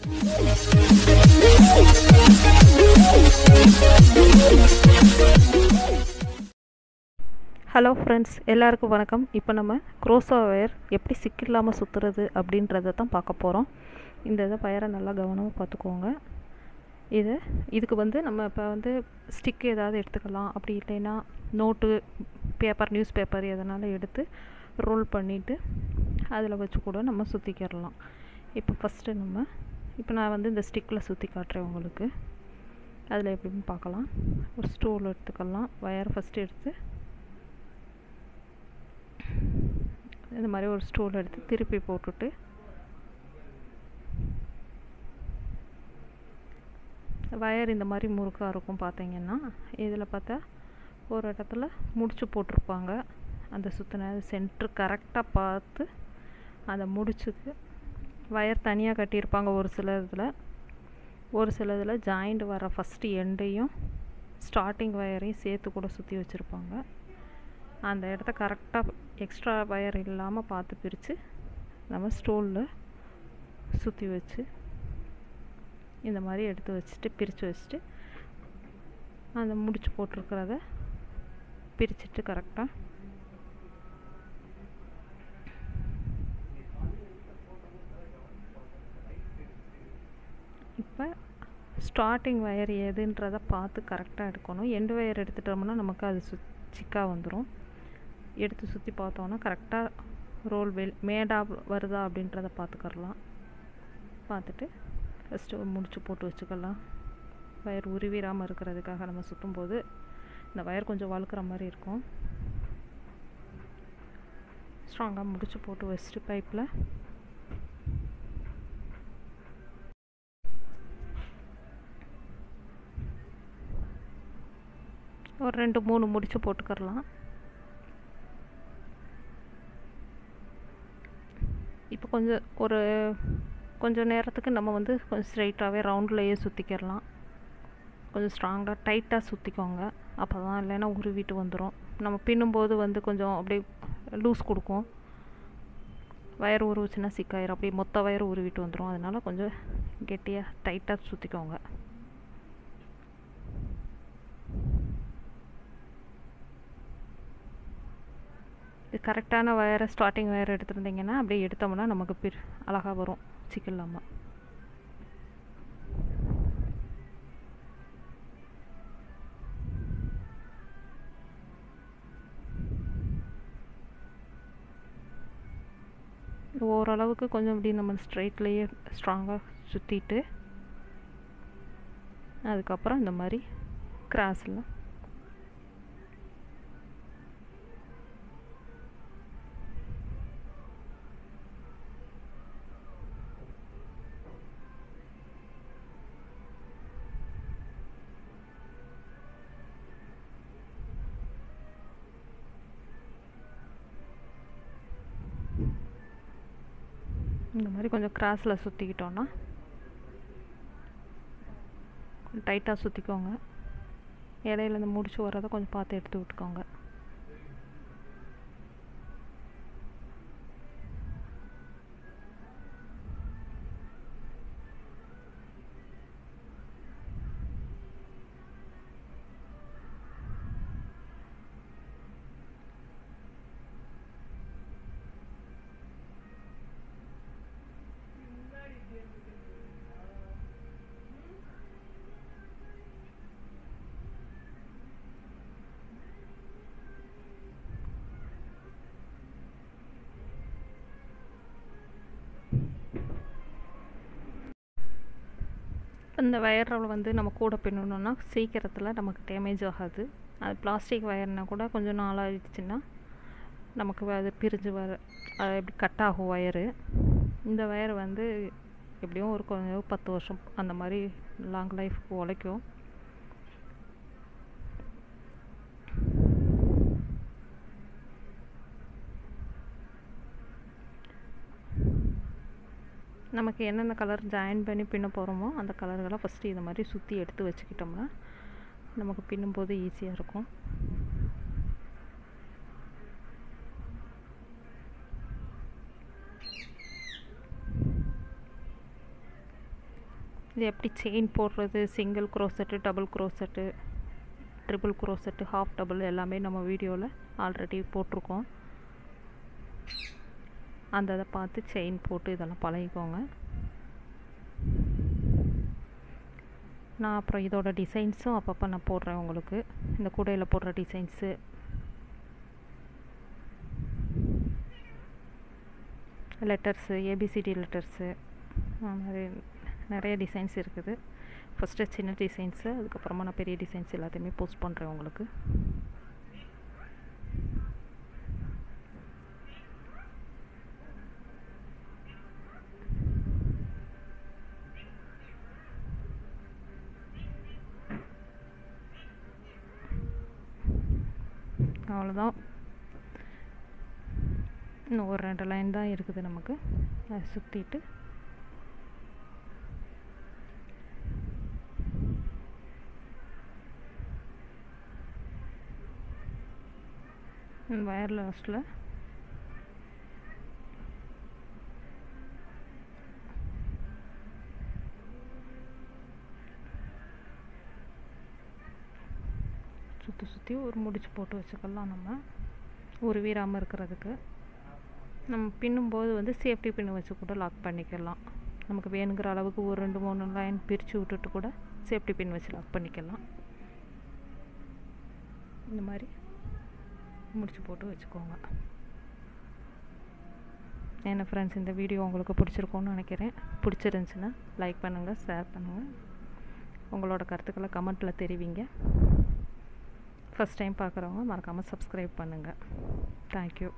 Hello friends, எல்லாருக்கும் வணக்கம். இப்போ நம்ம க்ரோஷா ஒயர் எப்படி சிக்கில்லாமல் சுற்றுறது அப்படின்றத தான் பார்க்க போகிறோம். இந்த இதை வயரை நல்லா கவனமாக பார்த்துக்கோங்க. இதுக்கு வந்து நம்ம இப்போ வந்து ஸ்டிக் ஏதாவது எடுத்துக்கலாம், அப்படி இல்லைன்னா நோட்டு, பேப்பர், நியூஸ் பேப்பர் எதனாலும் எடுத்து ரோல் பண்ணிவிட்டு அதில் வச்சு கூட நம்ம சுற்றிக்கிடலாம். இப்போ ஃபஸ்ட்டு இப்போ நான் வந்து இந்த ஸ்டிக்கில் சுற்றி காட்டுறேன் உங்களுக்கு. அதில் எப்படின்னு பார்க்கலாம். ஒரு ஸ்டூல் எடுத்துக்கலாம். வயர் ஃபஸ்ட்டு எடுத்து இந்த மாதிரி ஒரு ஸ்டூல் எடுத்து திருப்பி போட்டுட்டு வயர் இந்த மாதிரி முறுக்காக இருக்கும். பார்த்தீங்கன்னா இதில் பார்த்தா ஒரு இடத்துல முடிச்சு போட்டிருப்பாங்க. அந்த சுற்றின சென்ட்ரு கரெக்டாக பார்த்து அந்த முடிச்சுக்கு வயர் தனியாக கட்டியிருப்பாங்க. ஒரு சில இதில் ஜாயிண்ட் வர ஃபஸ்ட்டு எண்டையும் ஸ்டார்டிங் வயரையும் சேர்த்து கூட சுற்றி வச்சுருப்பாங்க. அந்த இடத்த கரெக்டாக எக்ஸ்ட்ரா வயர் இல்லாமல் பார்த்து பிரித்து நம்ம ஸ்டூலில் சுற்றி வச்சு இந்த மாதிரி எடுத்து வச்சுட்டு பிரித்து வச்சுட்டு அந்த முடிச்சு போட்டிருக்கிறத பிரிச்சுட்டு கரெக்டாக இப்போ ஸ்டார்டிங் வயர் எதுன்றதை பார்த்து கரெக்டாக எடுக்கணும். எண்டு வயர் எடுத்துட்டோம்னா நமக்கு அது சிக்காக வந்துடும். எடுத்து சுற்றி பார்த்தோன்னா கரெக்டாக ரோல் மேடாக வருதா அப்படின்றத பார்த்துக்கலாம். பார்த்துட்டு ஃபஸ்ட்டு முடிச்சு போட்டு வச்சுக்கலாம். வயர் உருவிடாமல் இருக்கிறதுக்காக நம்ம சுற்றும் போது இந்த வயர் கொஞ்சம் வழுக்கிற மாதிரி இருக்கும். ஸ்ட்ராங்காக முடிச்சு போட்டு வச்சுட்டு பைப்பில் ஒரு 2-3 முடிச்சு போட்டுக்கலாம். இப்போ கொஞ்சம் நேரத்துக்கு நம்ம வந்து கொஞ்சம் ஸ்ட்ரைட்டாகவே ரவுண்ட்லேயே சுற்றிக்கிடலாம். கொஞ்சம் ஸ்ட்ராங்காக டைட்டாக சுற்றிக்கோங்க. அப்போ தான், இல்லைன்னா உருவிட்டு வந்துடும். நம்ம பின்னும்போது வந்து கொஞ்சம் அப்படியே லூஸ் கொடுக்கும். வயர் உருவிச்சுன்னா சிக்காயிரும். அப்படியே மொத்த வயர் உருவிட்டு வந்துடும். அதனால் கொஞ்சம் கெட்டியாக டைட்டாக சுற்றிக்கோங்க. இது கரெக்டான வயரை ஸ்டார்டிங் வயர் எடுத்துருந்தீங்கன்னா அப்படியே எடுத்தோம்னா நமக்கு அழகாக வரும், சிக்கில்லாமல். ஓரளவுக்கு கொஞ்சம் இப்படி நம்ம ஸ்ட்ரைட்லேயே ஸ்ட்ராங்காக சுற்றிட்டு அதுக்கப்புறம் இந்த மாதிரி கிராஸில் இந்த மாதிரி கொஞ்சம் கிராஸில் சுற்றிக்கிட்டோன்னா டைட்டாக சுற்றிக்கோங்க. இடையில இந்த முடிச்சு வர்றதை கொஞ்சம் பார்த்து எடுத்து விட்டுக்கோங்க. இந்த வயரில் வந்து நம்ம கூட பின்னணுன்னா சீக்கிரத்தில் நமக்கு டேமேஜ் ஆகாது. அது பிளாஸ்டிக் வயர்னால் கூட கொஞ்சம் நாளாகிடுச்சுன்னா நமக்கு அது பிரிஞ்சு அது எப்படி கட் ஆகும் வயரு. இந்த வயர் வந்து எப்படியும் ஒரு கொஞ்சம் 10 வருஷம் அந்த மாதிரி லாங் லைஃப்க்கு உழைக்கும். நமக்கு என்னென்ன கலர் ஜாயின் பண்ணி பின்ன போகிறோமோ அந்த கலர்களை ஃபஸ்ட்டு இதை மாதிரி சுற்றி எடுத்து வச்சுக்கிட்டோம்னா நமக்கு பின்னும்போது ஈஸியாக இருக்கும். இது எப்படி செயின் போடுறது, single crochet, double crochet, triple crochet, half double எல்லாமே நம்ம வீடியோவில் ஆல்ரெடி போட்டிருக்கோம். அந்த இதை பார்த்து செயின் போட்டு இதெல்லாம் பழகிக்கோங்க. நான் அப்புறம் இதோட டிசைன்ஸும் அப்பப்போ நான் போடுறேன் உங்களுக்கு. இந்த கூடையில் போடுற டிசைன்ஸு, லெட்டர்ஸு, ஏபிசிடி லெட்டர்ஸு, மாதிரி நிறைய டிசைன்ஸ் இருக்குது. ஃபஸ்ட்டு சின்ன டிசைன்ஸு, அதுக்கப்புறமா நான் பெரிய டிசைன்ஸ் எல்லாத்தையுமே போஸ்ட் பண்ணுறேன் உங்களுக்கு. அவ்வளோதான். இன்னும் ஒரு 2 லைன் தான் இருக்குது நமக்கு. அதை சுற்றிட்டு வயர் லாஸ்ட்டில் சுற்றி ஒரு முடிச்சு போட்டு வச்சுக்கலாம். நம்ம உருவிடாமல் இருக்கிறதுக்கு நம்ம பின்னும்போது வந்து சேஃப்டி பின்னு வச்சு கூட லாக் பண்ணிக்கலாம். நமக்கு வேணுங்கிற அளவுக்கு ஒரு 2-3 லைன் பிரித்து விட்டுட்டு கூட சேஃப்டி பின் வச்சு லாக் பண்ணிக்கலாம். இந்த மாதிரி முடிச்சு போட்டு வச்சுக்கோங்க. என்ன ஃப்ரெண்ட்ஸ், இந்த வீடியோ உங்களுக்கு பிடிச்சிருக்கோன்னு நினைக்கிறேன். பிடிச்சிருந்துச்சின்னா லைக் பண்ணுங்கள், ஷேர் பண்ணுங்கள், உங்களோட கருத்துக்களை கமெண்ட்டில் தெரிவிங்க. ஃபஸ்ட் டைம் பார்க்குறவங்க மறக்காமல் சப்ஸ்கிரைப் பண்ணுங்கள். தேங்க்யூ.